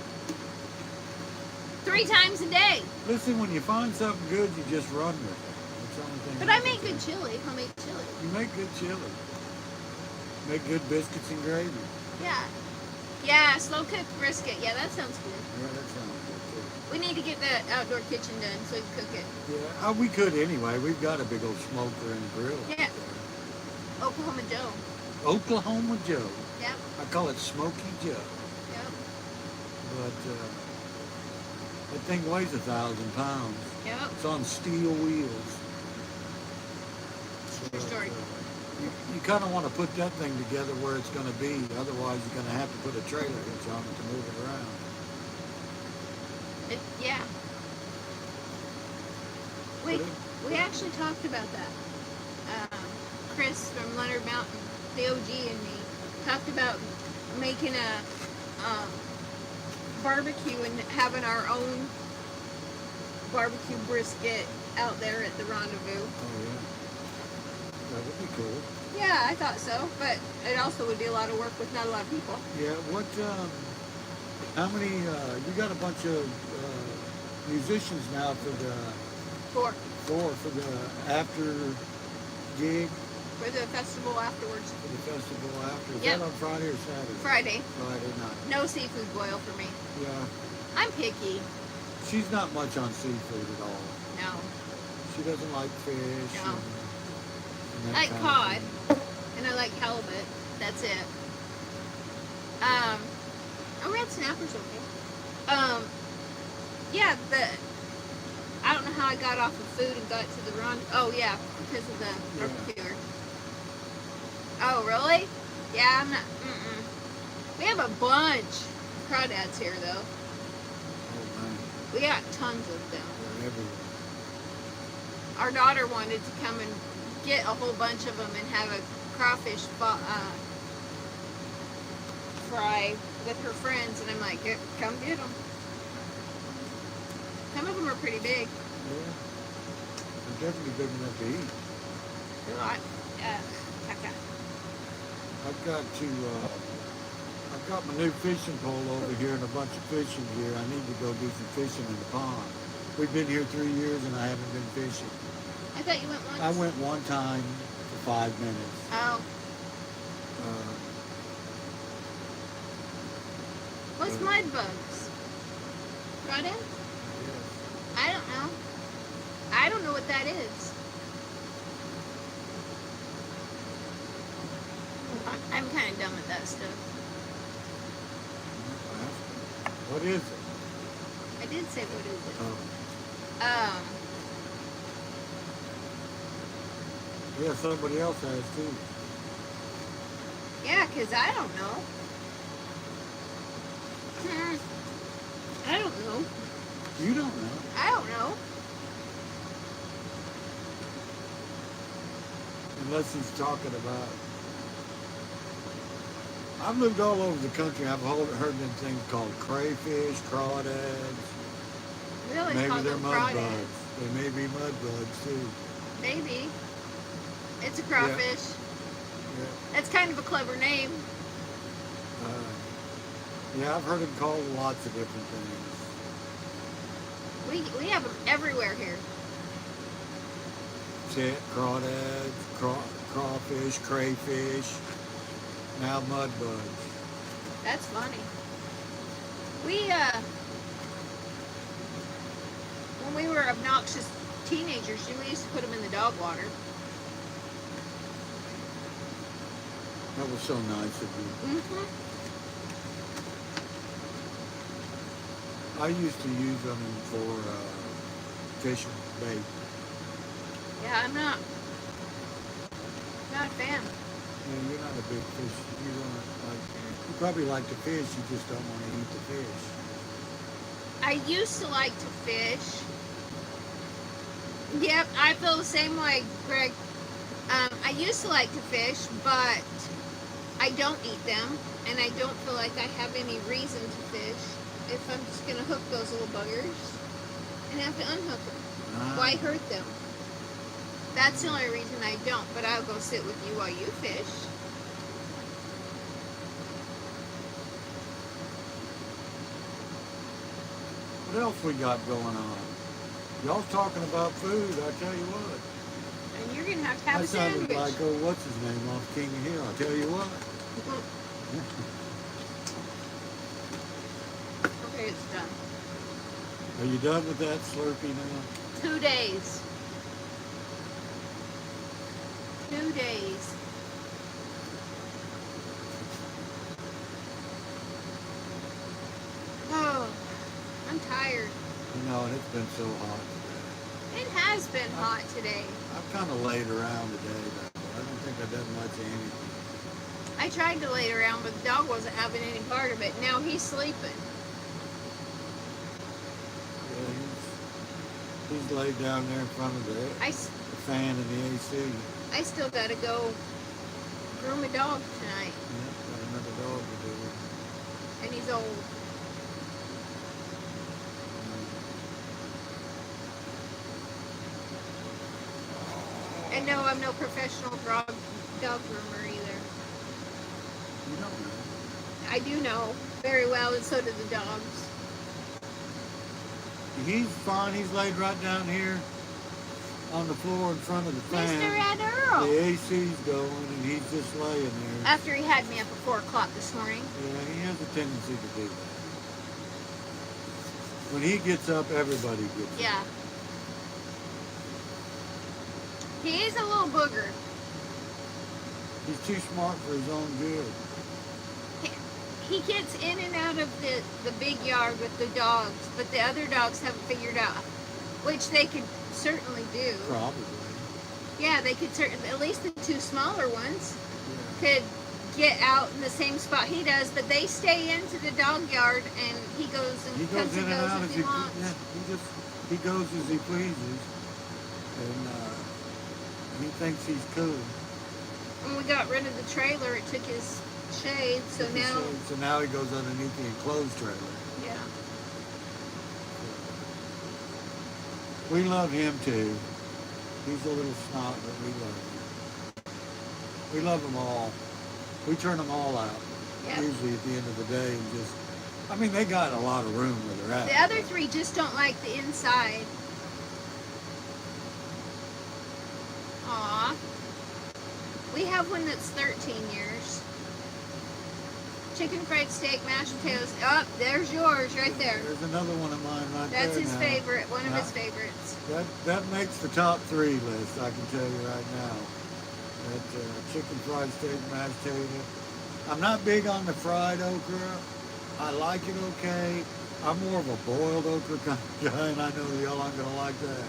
3 times a day. Listen, when you find something good, you just run with it. That's the only thing. But I make good chili. I make chili. You make good chili. Make good biscuits and gravy. Yeah. Yeah, slow cooked brisket. Yeah, that sounds good. Yeah, that sounds good too. We need to get that outdoor kitchen done so we can cook it. Yeah, we could anyway. We've got a big old smoker and grill. Yeah. Oklahoma Joe. Oklahoma Joe. Yep. I call it Smoky Joe. Yep. But that thing weighs 1,000 pounds. Yep. It's on steel wheels. True story. You kind of want to put that thing together where it's going to be. Otherwise, you're going to have to put a trailer hitch on it to move it around. Yeah. We actually talked about that. Chris from Leonard Mountain, the OG, and me talked about making a barbecue and having our own barbecue brisket out there at the rendezvous. Oh yeah, that would be cool. Yeah, I thought so, but it also would be a lot of work with not a lot of people. Yeah, what? How many? You got a bunch of musicians now for the Four. for the after gig. For the festival afterwards. For the festival after. Is Yep. that on Friday or Saturday? Friday. Friday night. No seafood boil for me. Yeah. I'm picky. She's not much on seafood at all. No. She doesn't like fish. No. And I like kind of cod. thing. And I like halibut. That's it. Red snapper's okay. Yeah, I don't know how I got off of food and got to the run. Oh yeah, because of the barbecuer. Oh really? Yeah, I'm not. We have a bunch of crawdads here though. Oh man, We got tons of them. they're everywhere. Our daughter wanted to come and get a whole bunch of them and have a crawfish fry with her friends, and I'm like, come get them. Some of them are pretty big. Yeah, they're definitely big enough to eat. They're a lot. Okay. I've got my new fishing pole over here and a bunch of fishing gear. I need to go do some fishing in the pond. We've been here 3 years and I haven't been fishing. I thought you went once. I went one time for 5 minutes. Oh. What's mud bugs? Crawdads? Yes. I don't know. I don't know what that is. I'm kind of dumb at that stuff. What is it? I did say what is it? Oh. Yeah, somebody else has too. Yeah, 'cause I don't know. I don't know. You don't know. I don't know. Unless he's talking about. I've lived all over the country. I've heard them things called crayfish, crawdads. We always Maybe call they're them mud crawdads. bugs. They may be mud bugs too. Maybe. It's a crawfish. Yeah. That's kind of a clever name. Yeah, I've heard them called lots of different things. We have them everywhere here. Crawdads, crawfish, crayfish, now mud bugs. That's funny. When we were obnoxious teenagers, we used to put them in the dog water. That was so nice of you. Mm-hmm. I used to use them for fishing bait. Yeah, I'm not a fan. Yeah, you're not a big fish. You don't like. You probably like to fish. You just don't want to eat the fish. I used to like to fish. Yep, I feel the same way, Greg. I used to like to fish, but I don't eat them, and I don't feel like I have any reason to fish if I'm just going to hook those little buggers and have to unhook them. Why hurt them? That's the only reason I don't, but I'll go sit with you while you fish. What else we got going on? Y'all talking about food, I tell you what. And you're going to have I a sounded sandwich. like, what's his name off King of Hill, I tell you what. Okay, it's done. Are you done with that Slurpee now? 2 days. 2 days. Oh, I'm tired. You know, and it's been so hot today. It has been hot today. I've kind of laid around today, but I don't think I've done much of anything. I tried to lay around, but the dog wasn't having any part of it. Now he's sleeping. Yeah, he's laid down there in front of the fan and the AC. I still gotta go groom a dog tonight, Yeah, got another dog to do. and he's old. no, I'm no professional dog groomer either. You don't know. I do know very well, and so do the dogs. He's fine. He's laid right down here on the floor in front of the fan. Mr. Red Earl. The AC's going, and he's just laying there. After he had me up at 4 o'clock this morning. Yeah, he has a tendency to do that. When he gets up, everybody gets up. Yeah. He is a little booger. He's too smart for his own good. He gets in and out of the big yard with the dogs, but the other dogs haven't figured out, which they could certainly do. Probably. Yeah, they could at least the 2 smaller ones Yeah. could get out in the same spot he does, but they stay into the dog yard and he goes and He goes comes in and and goes out as as he wants. he goes as he pleases, and he thinks he's cool. When we got rid of the trailer, it took his shade, so now he goes underneath the enclosed trailer. yeah. We love him too. He's a little snot, but we love him. We love them all. We turn them all out. Yep. Usually at the end of the day, and just, I mean, they got a lot of room where they're at. The other 3 just don't like the inside. Aw. We have one that's 13 years. Chicken fried steak, mashed potatoes. Oh, there's yours right there. There's another one of mine right there. That's his now. favorite, one of his favorites. That makes the top 3 list, I can tell you right now. That chicken fried steak, mashed potato. I'm not big on the fried okra. I like it okay. I'm more of a boiled okra kind of guy, and I know y'all aren't going to like that.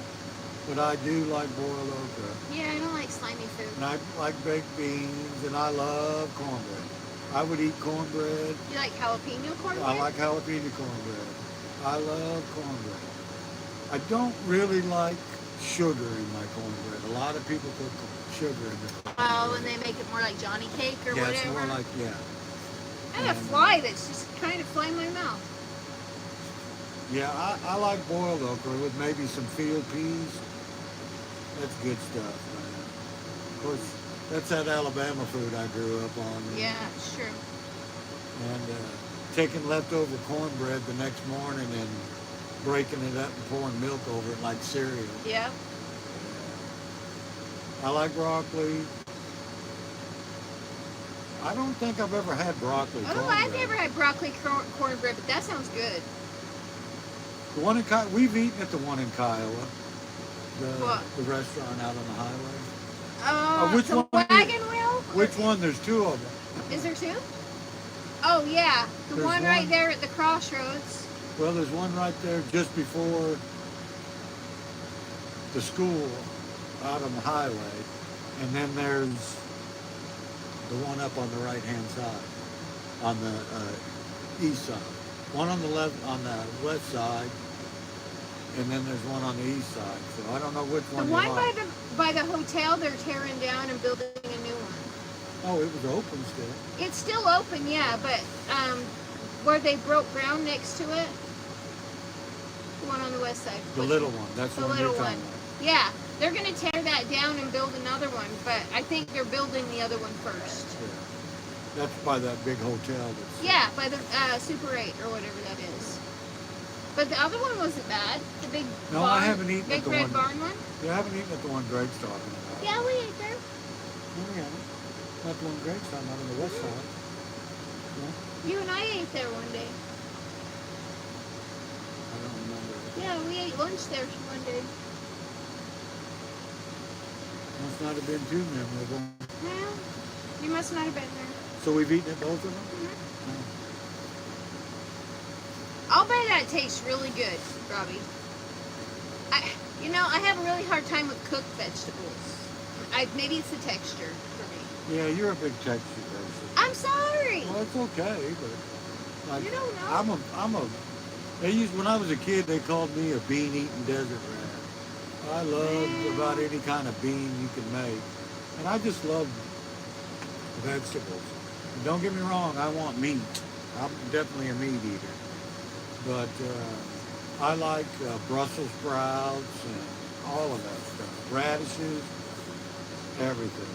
But I do like boiled okra. Yeah, I don't like slimy food. And I like baked beans, and I love cornbread. I would eat cornbread. You like jalapeno cornbread? I like jalapeno cornbread. I love cornbread. I don't really like sugar in my cornbread. A lot of people put sugar in the cornbread. Oh, and they make it more like Johnny cake or Yeah, whatever? it's more like, yeah. I had a fly that's just kind of flying my mouth. Yeah, I like boiled okra with maybe some field peas. That's good stuff, man. Of course, that's that Alabama food I grew up on. Yeah, sure. And taking leftover cornbread the next morning and breaking it up and pouring milk over it like cereal. Yep. I like broccoli. I don't think I've ever had broccoli Oh, cornbread. I've never had broccoli cornbread, but that sounds good. The one in we've eaten at the one in Kiowa, What? the restaurant out on the highway. Which the one? wagon wheel? Which one? There's 2 of them. Is there 2? Oh, yeah. There's One right one. there at the crossroads. Well, there's one right there just before the school out on the highway, and then there's the one up on the right-hand side, on the east side. One on the left, on the west side, and then there's one on the east side. So I don't know which The one you one like. by the hotel, they're tearing down and building a new one. Oh, it was open still. It's still open, yeah, but where they broke ground next to it, the one on the west side. The little one. That's The the one little you're one. talking about. Yeah, they're going to tear that down and build another one, but I think they're building the other one first. Yeah. That's by that big hotel. That's, Yeah, by the Super 8 or whatever that is. But the other one wasn't bad. The big No, barn, I haven't eaten big at the red one. barn one. Yeah, I haven't eaten at the one Greg's talking about. Yeah, we ate there. No, we haven't. Not the one Greg's talking about on the west side. No, You and I ate there one day. I don't remember. Yeah, we ate lunch there one day. Must not have been too memorable. Well, you must not have been there. So we've eaten at both of them? Mhm. Oh. I'll bet that tastes really good, Robbie. I have a really hard time with cooked vegetables. Maybe it's the texture for me. Yeah, you're a big texture person. I'm sorry. Well, it's okay, but like, You don't know. when I was a kid, they called me a bean-eating desert rat. I loved about any kind of bean you can make, and I just love vegetables. And don't get me wrong, I want meat. I'm definitely a meat eater, but I like Brussels sprouts and all of that stuff. Radishes. everything.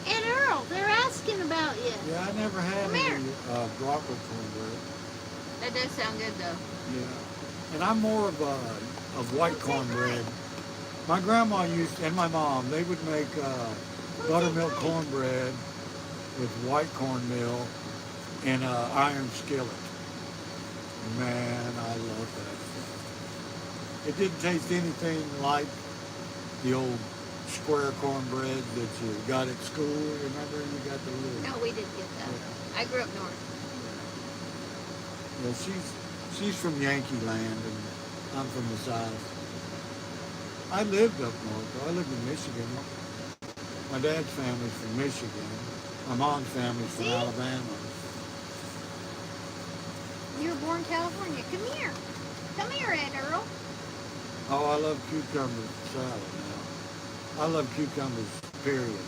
And Earl, they're asking about you. Yeah, I never had Come here. any broccoli cornbread. That does sound good though. Yeah, and I'm more of white Come say cornbread. My grandma used, and my mom, they would make buttermilk hi. cornbread with white cornmeal in an iron skillet. Man, I love that stuff. It didn't taste anything like the old square cornbread that you got at school. Remember, you got the little. No, we didn't get that. Yeah. I grew up north. Well, she's from Yankee land, and I'm from the South. I lived up north. I lived in Michigan. My dad's family's from Michigan. My mom's family's from See? Alabama. You were born in California. Come here. Come here, Ed Earl. Oh, I love cucumber salad now. I love cucumbers, period.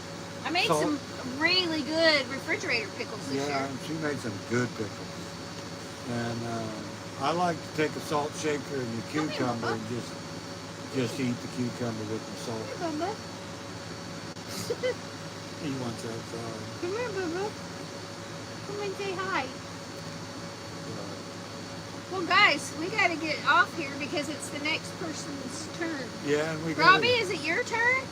I made Salt. some really good refrigerator pickles this Yeah, year. and she made some good pickles. And I like to take a salt shaker and the Come here, cucumber Bubba. and just eat the cucumber with the salt. Here, Bubba. He wants that salad. Come here, Bubba. Come and say hi. Well, guys, we got to get off here because it's the next person's turn. Yeah, and we got. Robbie, is it your turn?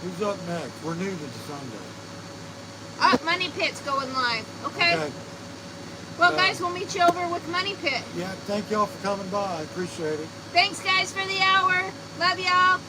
Who's up next? We're new to the Sunday. Money Pit's going live. Okay. Okay. Well, guys, we'll meet you over with Money Pit. Yeah, thank y'all for coming by. I appreciate it. Thanks, guys, for the hour. Love y'all.